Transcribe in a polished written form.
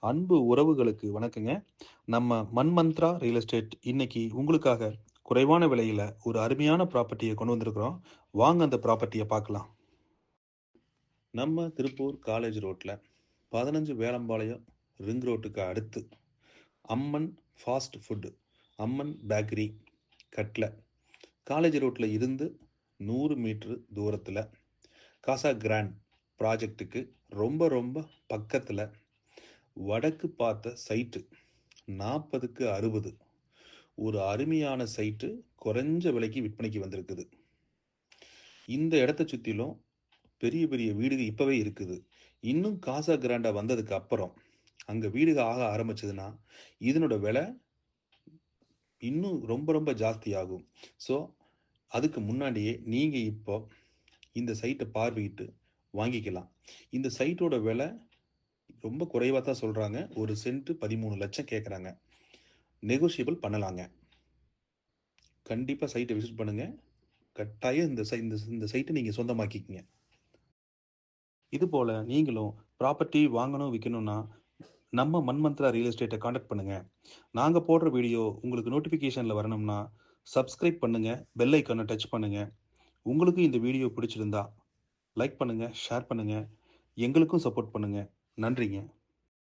அன்பு உறவுகளுக்கு வணக்கங்க. நம்ம மன்மந்த்ரா ரியல் எஸ்டேட் இன்னைக்கு உங்களுக்காக குறைவான விலையில ஒரு அருமையான ப்ராப்பர்ட்டியை கொண்டு வந்திருக்கிறோம். வாங்க அந்த ப்ராப்பர்ட்டியை பார்க்கலாம். நம்ம திருப்பூர் காலேஜ் ரோட்ல 15 வேலம்பாளையம் ரிங் ரோட்டுக்கு அடுத்து அம்மன் ஃபாஸ்ட் ஃபுட், அம்மன் பேக்கரி கட்ல காலேஜ் ரோட்ல இருந்து 100 மீட்டர் தூரத்தில் காசா கிராண்ட் ப்ராஜெக்ட்டுக்கு ரொம்ப ரொம்ப பக்கத்தில் வடக்கு பார்த்த சைட்டு 40க்கு 60 ஒரு அருமையான சைட்டு குறைஞ்ச விலைக்கு விற்பனைக்கு வந்திருக்குது. இந்த இடத்த சுற்றிலும் பெரிய பெரிய வீடுகள் இப்போவே இருக்குது. இன்னும் காசா கிராண்டா வந்ததுக்கு அப்புறம் அங்கே வீடுகள் ஆக ஆரம்பிச்சதுன்னா இதனோட விலை இன்னும் ரொம்ப ரொம்ப ஜாஸ்தி ஆகும். ஸோ அதுக்கு முன்னாடியே நீங்கள் இப்போ இந்த சைட்டை பார்வையிட்டு வாங்கிக்கலாம். இந்த சைட்டோட விலை ரொம்ப குறைவாக தான் சொல்கிறாங்க. ஒரு சென்ட் 13 லட்சம் கேட்குறாங்க. நெகோஷியபிள் பண்ணலாங்க. கண்டிப்பாக சைட்டை விசிட் பண்ணுங்கள். கட்டாயம் இந்த சைட்டை நீங்கள் சொந்தமாக்கிக்கங்க. இதுபோல் நீங்களும் ப்ராப்பர்ட்டி வாங்கணும் விற்கணும்னா நம்ம மன்மந்த்ரா ரியல் எஸ்டேட்டை காண்டாக்ட் பண்ணுங்கள். நாங்கள் போடுற வீடியோ உங்களுக்கு நோட்டிஃபிகேஷனில் வரணும்னா சப்ஸ்கிரைப் பண்ணுங்கள், பெல் ஐக்கானை டச் பண்ணுங்கள். உங்களுக்கு இந்த வீடியோ பிடிச்சிருந்தா லைக் பண்ணுங்கள், ஷேர் பண்ணுங்கள், எங்களுக்கும் சப்போர்ட் பண்ணுங்கள். நன்றிங்க.